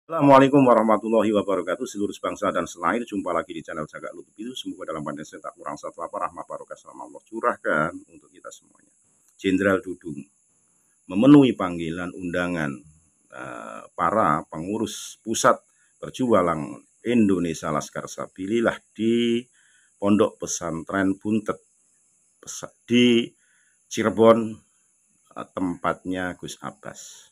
Assalamualaikum warahmatullahi wabarakatuh. Seluruh bangsa dan senair, jumpa lagi di channel Jaga Lutut itu. Semoga dalam pandang saya tak kurang satu apa rahmat barokah selama Allah curahkan untuk kita semuanya. Jenderal Dudung memenuhi panggilan undangan para pengurus pusat perjuangan Indonesia Laskar Sabilillah di Pondok Pesantren Buntet di Cirebon, tempatnya Gus Abbas.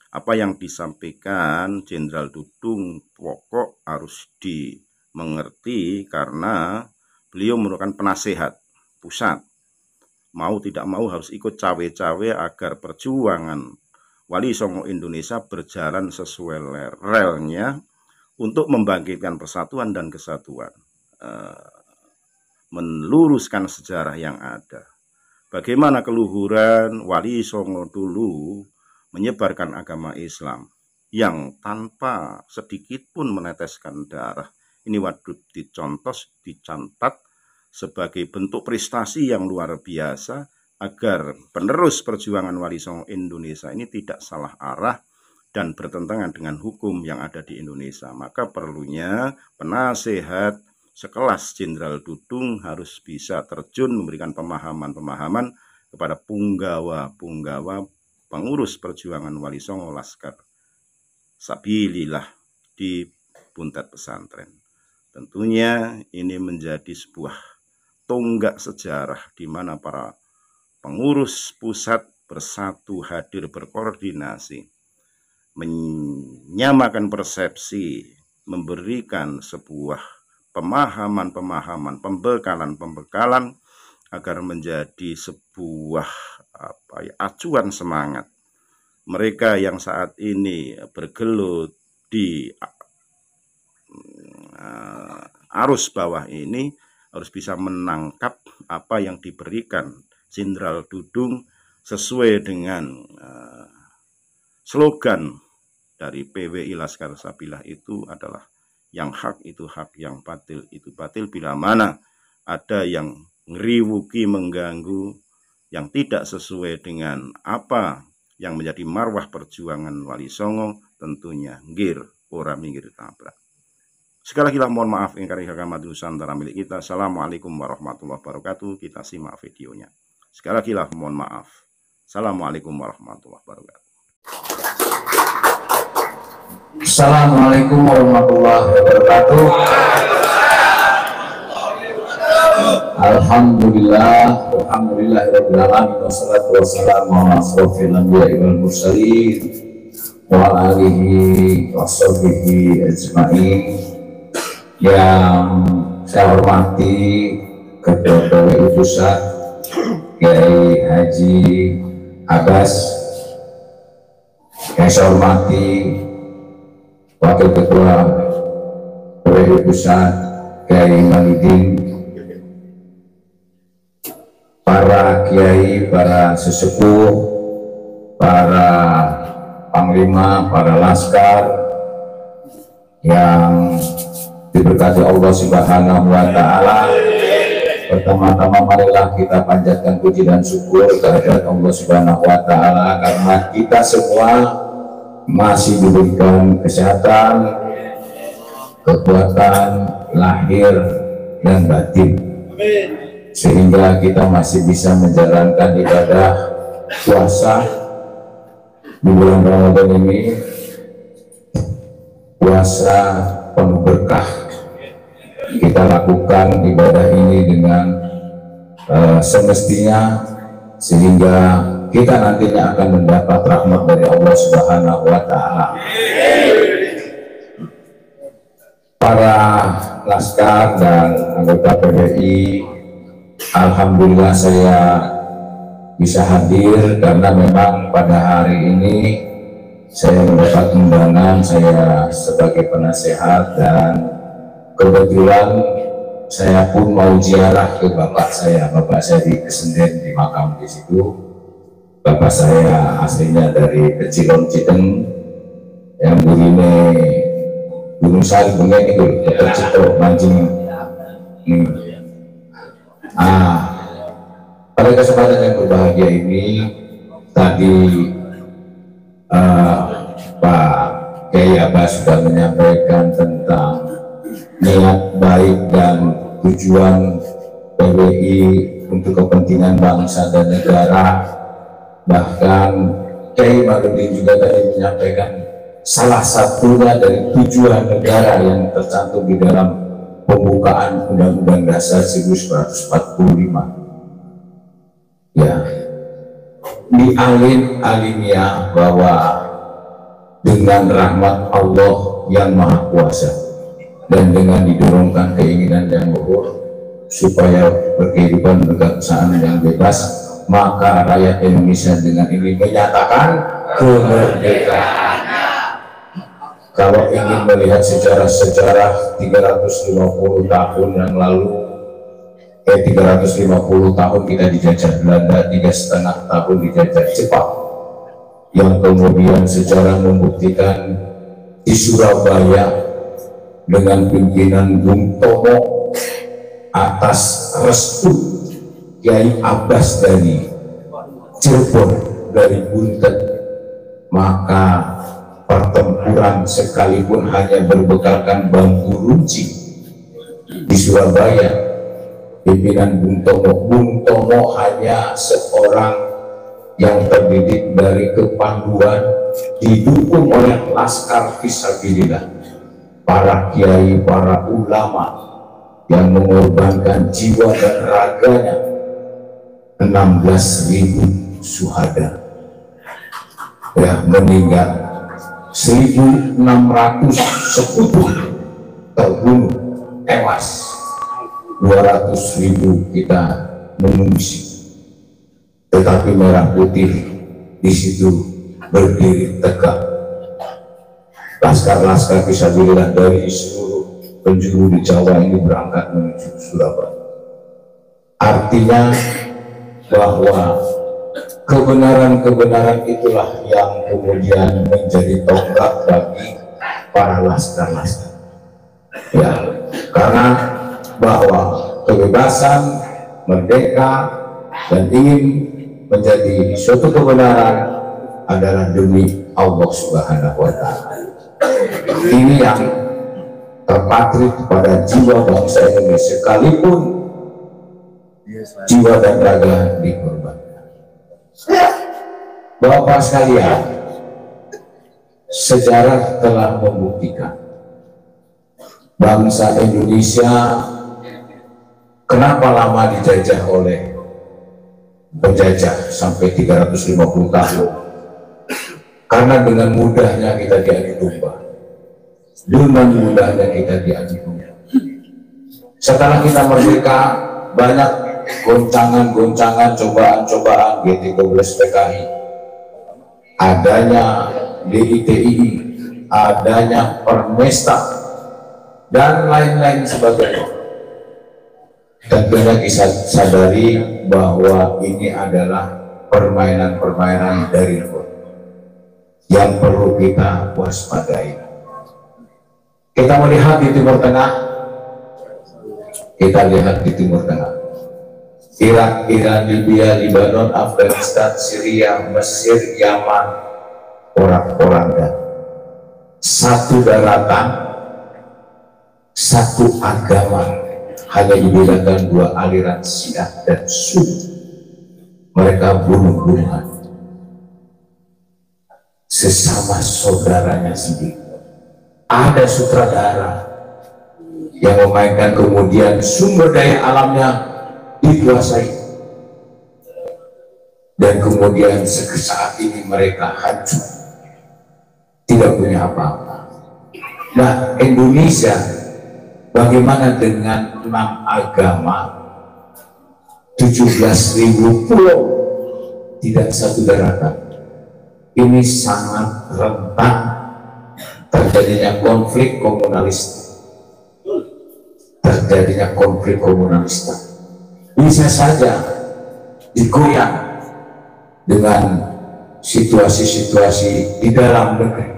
Apa yang disampaikan Jenderal Dudung pokok harus dimengerti karena beliau merupakan penasehat pusat. Mau tidak mau harus ikut cawe-cawe agar perjuangan Wali Songo Indonesia berjalan sesuai relnya untuk membangkitkan persatuan dan kesatuan, meluruskan sejarah yang ada. Bagaimana keluhuran Wali Songo dulu menyebarkan agama Islam yang tanpa sedikit pun meneteskan darah. Ini wajib dicontoh, dicatat sebagai bentuk prestasi yang luar biasa agar penerus perjuangan Wali Songo Indonesia ini tidak salah arah dan bertentangan dengan hukum yang ada di Indonesia. Maka perlunya penasehat sekelas Jenderal Dudung harus bisa terjun memberikan pemahaman-pemahaman kepada punggawa-punggawa pengurus perjuangan Wali Songo Laskar Sabilillah di Buntet Pesantren. Tentunya ini menjadi sebuah tonggak sejarah di mana para pengurus pusat bersatu, hadir, berkoordinasi, menyamakan persepsi, memberikan sebuah pemahaman-pemahaman, pembekalan agar menjadi sebuah acuan semangat mereka yang saat ini bergelut di arus bawah ini harus bisa menangkap apa yang diberikan Jenderal Dudung sesuai dengan slogan dari PWI Laskar Sabilillah itu adalah yang hak itu hak, yang batil itu batil, bila mana ada yang ngeriwuki, mengganggu, yang tidak sesuai dengan apa yang menjadi marwah perjuangan Wali Songo, tentunya ngir ora minggir tabrak. Sekali lagi mohon maaf ingkang agama Nusantara milik kita. Assalamualaikum warahmatullahi wabarakatuh. Kita simak videonya. Sekali lagi mohon maaf. Assalamualaikum warahmatullahi wabarakatuh. Assalamualaikum warahmatullahi wabarakatuh. Alhamdulillah, alhamdulillahirabbil alamin, wassalatu wassalamu ala asrofil anbiya'i wal mursalin wa alihi washabihi ajmain. Yang saya hormati Ketua PWI Pusat Kiai Haji Abbas, yang saya hormati Wakil Ketua PWI Pusat Kiai Malidin, para kiai, para sesepuh, para panglima, para laskar yang diberkati Allah Subhanahu wa Ta'ala. Pertama-tama marilah kita panjatkan puji dan syukur kehadirat Allah Subhanahu wa Ta'ala karena kita semua masih diberikan kesehatan, kekuatan lahir dan batin, sehingga kita masih bisa menjalankan ibadah puasa di bulan Ramadan ini, puasa penuh berkah. Kita lakukan ibadah ini dengan semestinya, sehingga kita nantinya akan mendapat rahmat dari Allah Subhanahu wa Ta'ala. Para laskar dan anggota PWI, alhamdulillah saya bisa hadir karena memang pada hari ini saya mendapat undangan. Saya sebagai penasehat dan kebetulan saya pun mau ziarah ke bapak saya di Kesenden, di makam di situ. Bapak saya aslinya dari Kecilon Citeng, yang burine Gunung Sari Bunga itu tercipta mancing. Pada kesempatan yang berbahagia ini tadi Pak Kiai Abbas sudah menyampaikan tentang niat baik dan tujuan PWI untuk kepentingan bangsa dan negara. Bahkan Kiai Marudin juga tadi menyampaikan salah satunya dari tujuan negara yang tercantum di dalam pembukaan Undang-Undang Dasar 1945. Ya, dialin-alinnya bahwa dengan rahmat Allah yang Maha Kuasa dan dengan didorongkan keinginan yang luhur supaya berkehidupan berkebangsaan yang bebas, maka rakyat Indonesia dengan ini menyatakan kemerdekaan. Kalau ingin melihat sejarah 350 tahun yang lalu, 350 tahun kita dijajah Belanda, 3,5 tahun dijajah Jepang, yang kemudian sejarah membuktikan di Surabaya dengan pimpinan Bung Tomo atas restu Kiai Abbas dari Cirebon, dari Buntet, maka pertempuran sekalipun hanya berbekalkan bambu runcing di Surabaya, pimpinan Bung Tomo hanya seorang yang terdidik dari kepanduan, didukung oleh laskar fisabilillah, para kiai, para ulama yang mengorbankan jiwa dan raganya. 16.000 syuhada ya meninggal, 1.600 sekutu terbunuh tewas, 200.000 kita mengungsi. Tetapi merah putih di situ berdiri tegak. Laskar-laskar fisabilillah dari seluruh penjuru di Jawa ini berangkat menuju Surabaya. Artinya bahwa kebenaran-kebenaran itulah yang kemudian menjadi tonggak bagi para laskar-laskar. Ya, karena bahwa kebebasan, merdeka, dan ingin menjadi suatu kebenaran adalah demi Allah Subhanahu wa Ta'ala. Ini yang terpatrik pada jiwa bangsa Indonesia, sekalipun jiwa dan raga dikorbankan. Bapak sekalian, sejarah telah membuktikan bangsa Indonesia kenapa lama dijajah oleh penjajah sampai 350 tahun, karena dengan mudahnya kita diadu domba, dengan mudahnya kita diadu domba. Setelah kita merdeka, banyak goncangan-goncangan, cobaan-cobaan G13 PKI, adanya DITII, adanya Permesta, dan lain-lain sebagainya. Tentunya kita sadari bahwa ini adalah permainan-permainan dari luar yang perlu kita waspadai. Kita melihat di Timur Tengah, Irak, Iran, Libya, Lebanon, Afghanistan, Syria, Mesir, Yaman, porak-poranda, satu daratan, satu agama, hanya dibedakan dua aliran Syiah dan Sunni. Mereka bunuh-bunuhan sesama saudaranya sendiri. Ada sutradara yang memainkan, kemudian sumber daya alamnya dikuasai, dan kemudian saat ini mereka hancur, tidak punya apa-apa. Nah, Indonesia bagaimana dengan 6 agama, 17.000 pulau, tidak satu daratan? Ini sangat rentan terjadinya konflik komunalis. Bisa saja digoyang dengan situasi-situasi di dalam negeri.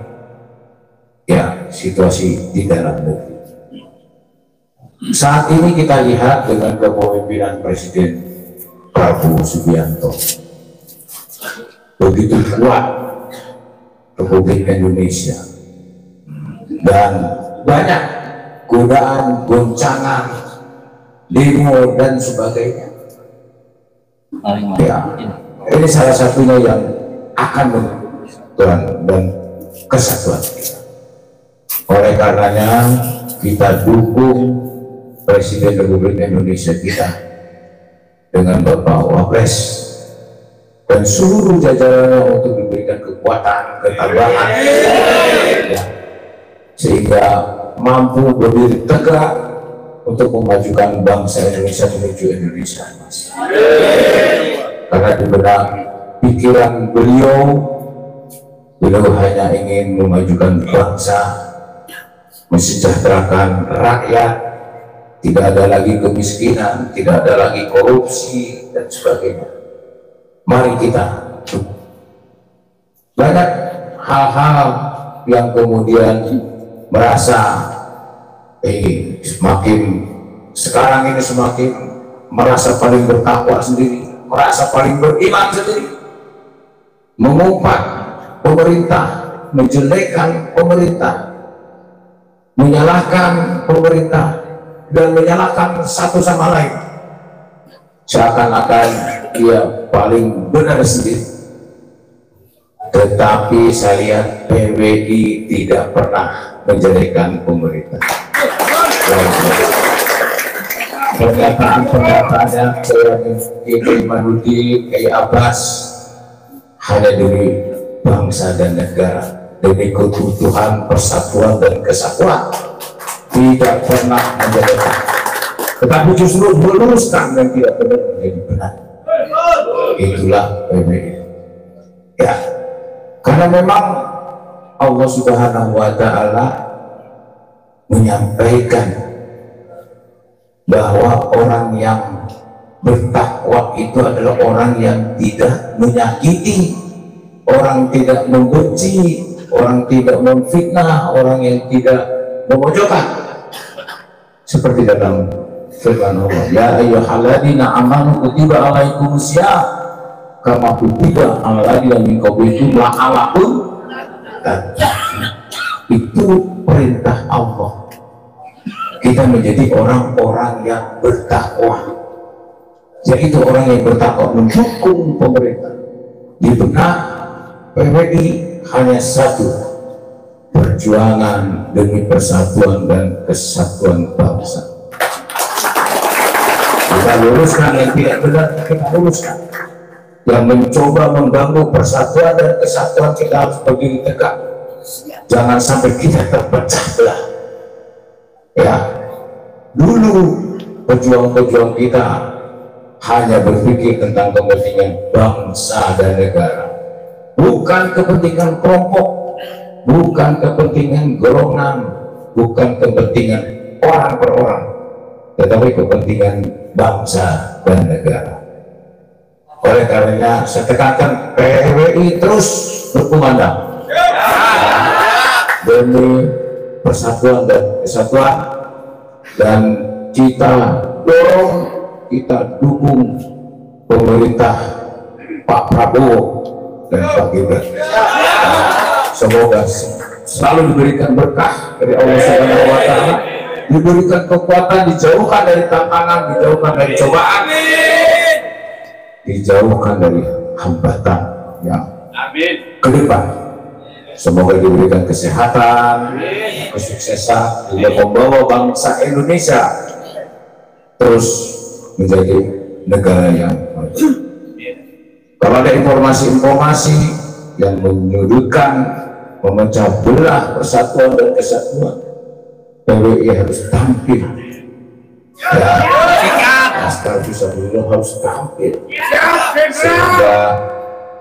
Ya, situasi di dalam negeri. Saat ini kita lihat dengan kepemimpinan Presiden Prabowo Subianto, begitu kuat Republik Indonesia, dan banyak godaan, goncangan, demo dan sebagainya. Ya, ini salah satunya yang akan menentukan dan kesatuan kita. Oleh karenanya kita dukung Presiden Republik Indonesia kita dengan Bapak Wapres dan seluruh jajarannya untuk diberikan kekuatan, ketabahan, ya, sehingga mampu berdiri tegak untuk memajukan bangsa Indonesia menuju Indonesia Mas. Karena di benak pikiran beliau hanya ingin memajukan bangsa, mensejahterakan rakyat, tidak ada lagi kemiskinan, tidak ada lagi korupsi dan sebagainya. Mari kita banyak hal-hal yang kemudian merasa semakin sekarang ini semakin merasa paling bertakwa sendiri, merasa paling beriman sendiri, mengumpat pemerintah, menjelekkan pemerintah, menyalahkan pemerintah dan menyalahkan satu sama lain, seakan-akan dia paling benar sendiri. Tetapi saya lihat PWI tidak pernah menjelekan pemerintah. Pernyataan-pernyataannya kayak Manudi, kayak Abbas, hanya demi bangsa dan negara, demi keutuhan, persatuan dan kesatuan, tidak pernah menjelekan, tetapi justru meluruskan dan tidak benar menjadi benar. Itulah PWI. Ya, karena memang Allah Subhanahu wa Ta'ala menyampaikan bahwa orang yang bertakwa itu adalah orang yang tidak menyakiti, orang tidak membenci, orang tidak memfitnah, orang yang tidak memojokkan, seperti dalam firman Allah, ya ayyuhalladzina amanu kutiba alaikumusiyam kama kutiba alal ladzina min qablikum la'allakum. Itu perintah Allah, kita menjadi orang-orang yang bertakwa, yaitu orang yang bertakwa mendukung pemerintah. Di benak PWI hanya satu, perjuangan demi persatuan dan kesatuan bangsa. Kita luruskan yang tidak benar, kita luruskan. Yang mencoba mengganggu persatuan dan kesatuan, kita harus berdiri tegak. Jangan sampai kita terpecah belah. Ya, dulu pejuang-pejuang kita hanya berpikir tentang kepentingan bangsa dan negara, bukan kepentingan kelompok, bukan kepentingan golongan, bukan kepentingan orang per orang, tetapi kepentingan bangsa dan negara. Oleh karenanya saya tekankan PWI terus berkumandang demi persatuan dan kesatuan, dan kita dorong, kita dukung pemerintah Pak Prabowo dan Pak Gibran. Semoga selalu diberikan berkah dari Allah Subhanahu wa Ta'ala, diberikan kekuatan, dijauhkan dari tantangan, dijauhkan dari cobaan, dijauhkan dari hambatan yang ke depan. Semoga diberikan kesehatan, kesuksesan, hingga membawa bangsa Indonesia terus menjadi negara yang maju. Kalau ada informasi-informasi yang menyudutkan, memecah belah persatuan dan kesatuan, PWI harus tampil. Ya, Askar Fisabilillah harus tampil, sehingga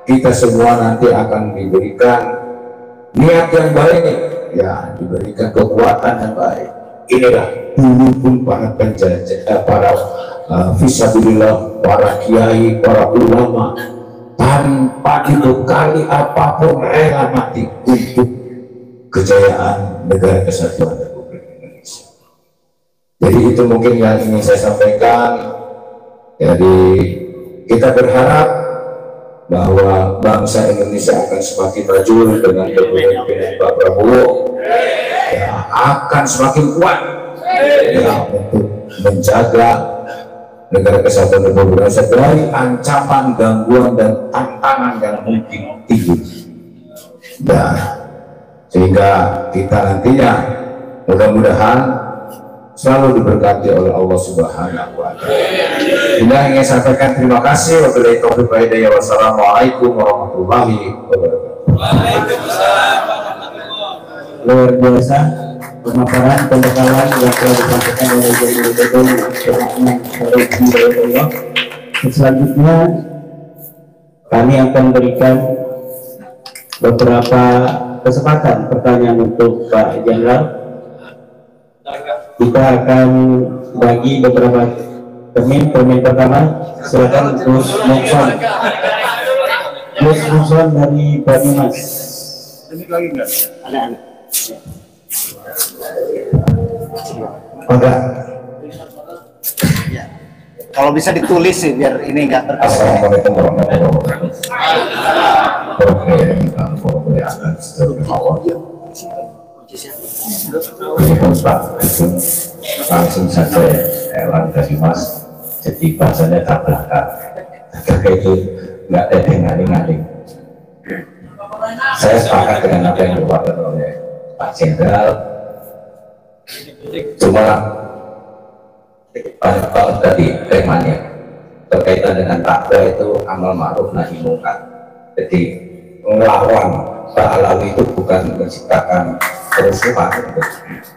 kita semua nanti akan diberikan niat yang baik, ya, diberikan kekuatan yang baik. Inilah dulu pun para penjajah, para fisabilillah, para kiai, para ulama, tanpa dibekali apapun rela mati untuk kejayaan negara kesatuan Republik Indonesia. Jadi itu mungkin yang ingin saya sampaikan. Jadi kita berharap bahwa bangsa Indonesia akan semakin maju dengan kepemimpinan Pak Prabowo, ya, akan semakin kuat ya, untuk menjaga negara kesatuan Republik Indonesia dari ancaman, gangguan, dan tantangan yang mungkin tinggi. Nah, sehingga kita nantinya mudah-mudahan selalu diberkati oleh Allah Subhanahu wa Ta'ala. Bila ingin sampaikan terima kasih. Wabillahi taufiq wal hidayah. Wassalamualaikum warahmatullahi wabarakatuh. Luar biasa pemaparan pembekalan yang telah disampaikan oleh Jemaah Allah. Selanjutnya kami akan berikan beberapa kesempatan pertanyaan untuk Pak Jenderal. Kita akan bagi beberapa termin pertama. Silakan Gus Mukson. Gus Mukson dari Banyumas. Ada. Ya. Kalau bisa ditulis sih biar ini enggak terkait. Assalamualaikum warahmatullahi wabarakatuh. Langsung saja Elang dari Mas, jadi bahasanya tak belakang itu nggak ada ngaling-ngaling. Saya sepakat dengan apa yang dilakukan oleh Pak Jenderal, cuma banyak banget tadi temanya berkaitan dengan takwa itu amal ma'ruf nahi mungkar. Jadi melawan Pak Alawi itu bukan menciptakan kerusuhan,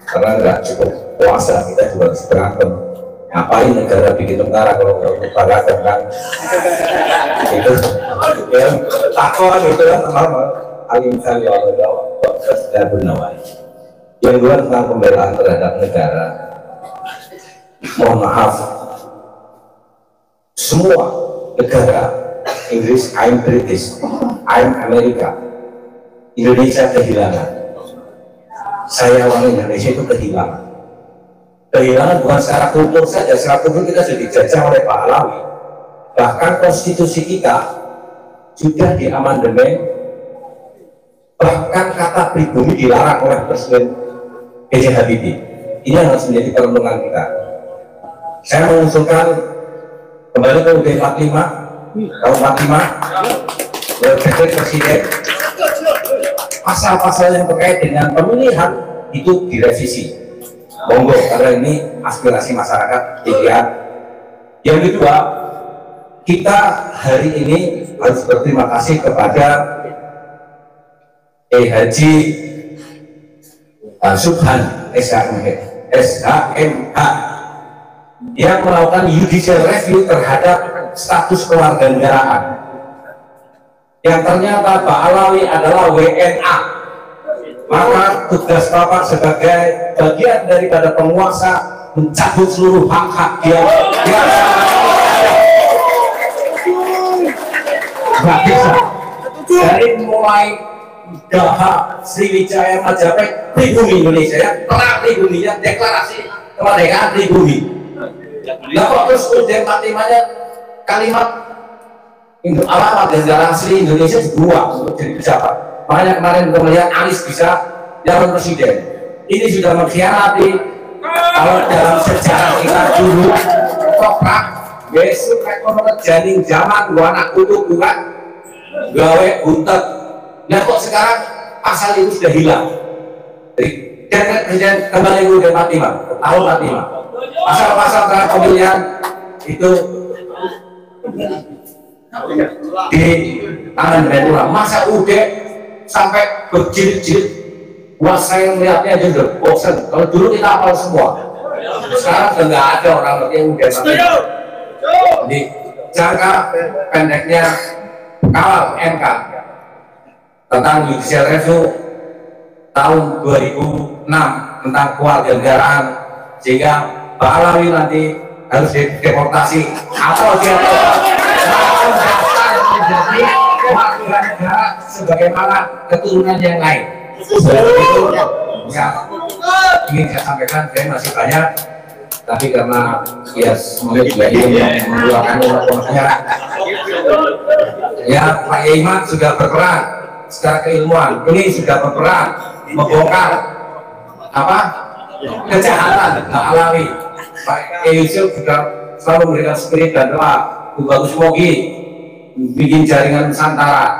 karena nggak cukup puasa kita juga harus berantem. Ngapain negara bikin tentara kalau nggak berantem kan? Itu ya takwa gitu kan, alim kali Allah sudah bernawai. Yang kedua tentang pembelaan terhadap negara. Mohon maaf, semua negara Inggris, I'm British, I'm Amerika, Indonesia kehilangan. Saya orang Indonesia itu kehilangan bukan secara kultur saja. Secara kultur kita sudah dijajah oleh Pak Alawi, bahkan konstitusi kita sudah diamandemen, bahkan kata pribumi dilarang oleh Presiden B.J. Habibie. Ini harus menjadi perlindungan kita. Saya mengusulkan kembali ke UUD 45 tahun 45 oleh Presiden, pasal-pasal yang terkait dengan pemilihan itu direvisi. Monggo, karena ini aspirasi masyarakat dilihat. Yang kedua, kita hari ini harus berterima kasih kepada Haji Subhan SHMH yang melakukan judicial review terhadap status kewarganegaraan, yang ternyata Pak Alawi adalah WNA. Maka tugas Bapak sebagai bagian daripada penguasa mencabut seluruh hak-hak dia. Nggak bisa. Dari mulai Daha, Sriwijaya, Majapahit, pribumi Indonesia ya, perang pribuminya, deklarasi kemerdekaan pribumi. Nah kok terus UUD 45-nya kalimat alamat dan negara asli Indonesia dibuang untuk jadi pejabat. Makanya kemarin kita melihat Anies bisa calon presiden. Ini sudah mengkhianati. Kalau dalam sejarah kita dulu toprak besok ekonomi jaring zaman gua anak kutu bukan gawe buntet. Nah kok sekarang pasal itu sudah hilang. Jadi presiden kembali ke UUD 45 tahun 45. Pasal-pasal tentang pemilihan itu di tangan Benua. Masa UUD sampai berjilid-jilid, wah saya melihatnya aja udah bosan. Kalau dulu kita hafal semua, sekarang sudah nggak ada orang ngerti yang udah sampai. Jadi jangka pendeknya kawal MK tentang judicial review tahun 2006 tentang kewarganegaraan, sehingga Pak Alawi nanti harus dideportasi atau dia menjadi warga negara sebagaimana keturunan yang lain. Itu ya, ingin saya sampaikan. Saya masih banyak, tapi karena ya semuanya juga ingin mengeluarkan uang-uangnya, Ya, Pak Iman sudah berperan secara keilmuan. Ini sudah berperan membongkar apa kejahatan alami. Pak Yusuf juga selalu memberikan spirit dan doa. Bagus Mogi bikin jaringan Nusantara.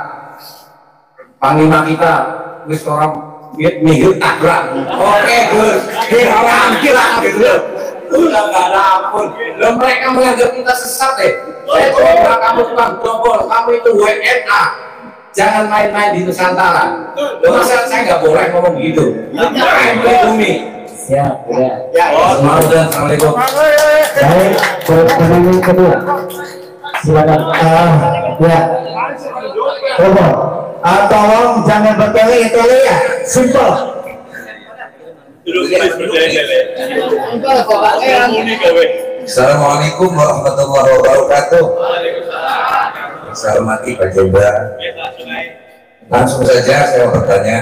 Panglima kita wis orang mihir tabrak. Oke, Gus. Orang kira gitu. Udah gak ada ampun. Loh, mereka menganggap kita sesat Saya coba kamu tukang dobol, kamu itu WNA. Jangan main-main di Nusantara. Loh, masa saya nggak boleh ngomong begitu? Saya melindungi. Siap, ya. Assalamualaikum. Baik, pertanyaan kedua. Silakan. Ya. Tolong jangan bertele-tele ya. Simpel. Assalamualaikum warahmatullahi wabarakatuh. Saya hormati Pak Jenderal. Langsung saja saya bertanya.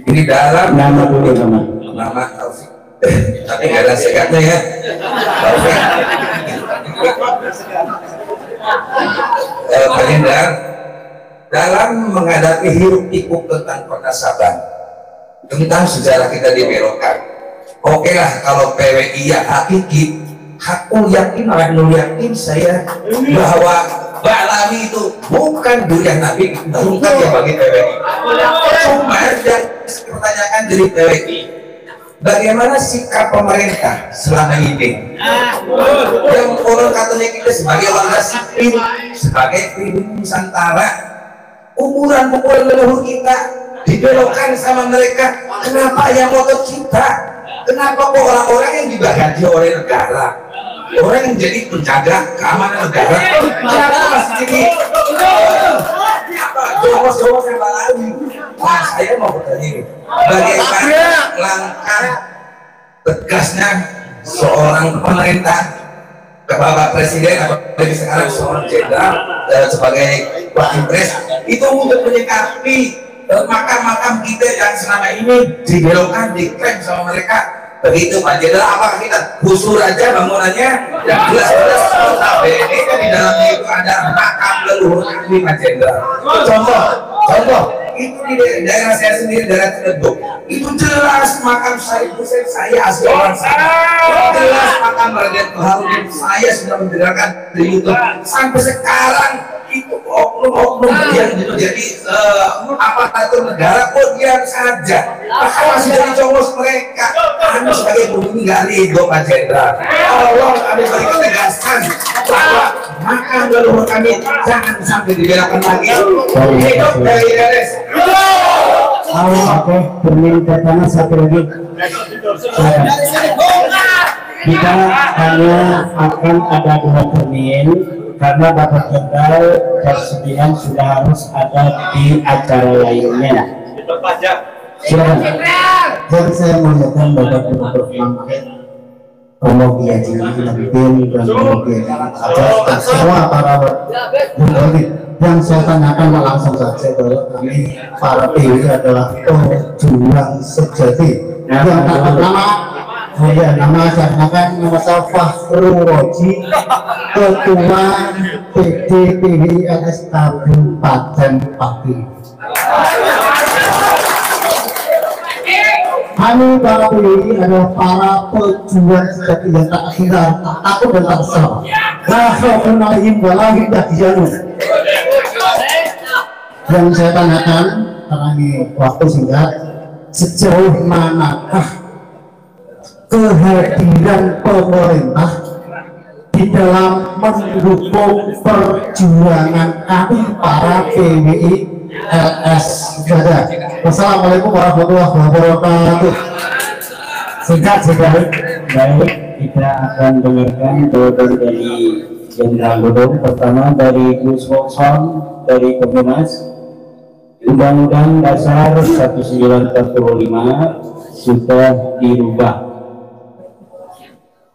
Ini dalam Nama dulu nama Taufik. Tapi nggak ada singkatnya ya. Taufik. Pak Jenderal, dalam menghadapi hiruk pikuk tentang Kota Sabang, tentang sejarah kita dibelokkan. Oke lah, kalau PWI yang hakiki, aku yakin, yakin saya bahwa Mbak Lami itu bukan durian Nabi, bukan yang bagi PWI. Cuma yang pertanyaan dari PWI, bagaimana sikap pemerintah selama ini? Yang orang katanya kita sebagai warga sipil, sebagai pribumi Nusantara, umuran leluhur kita dibelokkan sama mereka. Kenapa yang ngotot kita? Kenapa kok orang-orang yang digaji oleh negara, orang yang jadi penjaga keamanan negara, kenapa masih jadi jomos-jomos yang lagi? Nah, saya mau bertanya ini, bagaimana langkah tegasnya seorang pemerintah, Bapak Presiden atau dari sekarang seorang jenderal sebagai Wapres itu untuk menyikapi makam-makam kita yang selama ini dibelokkan, diklaim sama mereka. Begitu Pak Jenderal, apakah kita gusur aja bangunannya? Yang jelas-jelas ini kan di dalamnya itu ada makam leluhur kami Pak Jenderal. Contoh itu di daerah saya sendiri, daerah Ciledug, itu jelas makam Said Hussein, saya asli orang sana. Jelas makam Raden Baharudin, saya sudah mendengarkan di YouTube. Sampai sekarang itu oknum-oknum yang jadi aparatur negara pun diam saja, bahkan masih jadi congos mereka. Kami sebagai bumi nggak ridho Pak Jenderal. Tolong kami beri ketegasan bahwa makam leluhur kami jangan sampai dibelakang lagi. Hidup dari Ganes. Oke, bermain pertama satu lagi. Kita hanya akan ada 2 termin karena Bapak Jenderal jam 9 sudah harus ada di acara lainnya. Silakan. Jadi saya mengucapkan Bapak Gubernur Promogia Jini Nampil dan Promogia atas semua para gubernur. Yang saya tanyakan langsung saja bahwa kami para PWI adalah pejuang sejati. Yang pertama, nama saya tanyakan nama saya Fakhrul Roji, Ketua PDPWI LS Kabupaten Pati. Kami para PWI adalah para pejuang sejati yang tak kira, tak takut dan tak salah. Yang saya tanyakan karena ini waktu singkat, sejauh manakah kehadiran pemerintah di dalam mendukung perjuangan kami para PWI LS Gada. Wassalamualaikum warahmatullahi wabarakatuh. Singkat sekali. Baik, kita akan dengarkan jawaban dari Jenderal Dudung. Pertama dari Gus Wokson dari Komnas. Undang-Undang Dasar 1945 sudah dirubah.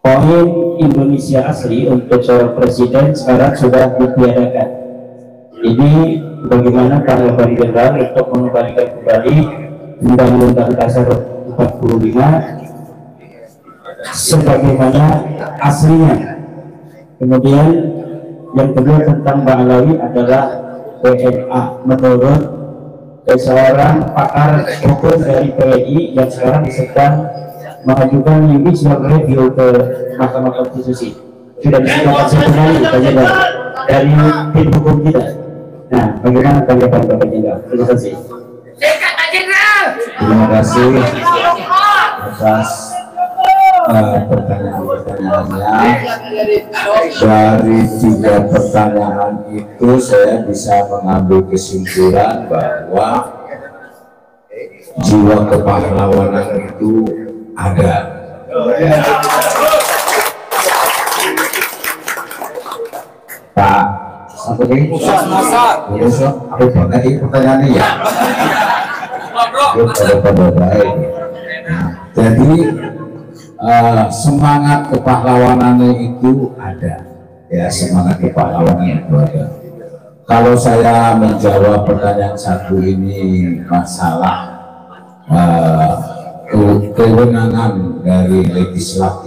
Poin Indonesia asli untuk seorang presiden sekarang sudah ditiadakan. Ini bagaimana tanggapan Jenderal untuk mengembalikan kembali Undang-Undang Dasar 45 sebagaimana aslinya. Kemudian Yang kedua tentang Mbak Alawi adalah PNA menurut seorang pakar hukum dari PNI yang sekarang sedang mengajukan judicial review ke Mahkamah Konstitusi. Sudah disepakati kembali dari tim hukum kita. Nah, bagaimana tanggapan Bapak Jenderal? Terima kasih. Terima kasih atas pertanyaan-pertanyaannya. Dari 3 pertanyaan itu saya bisa mengambil kesimpulan bahwa jiwa kepahlawanan itu ada. Pak Sapri, apa tadi pertanyaannya ya? Baik. Jadi semangat kepahlawanannya itu ada, ya, semangat kepahlawanan itu ada. Kalau saya menjawab pertanyaan satu ini masalah kewenangan dari legislatif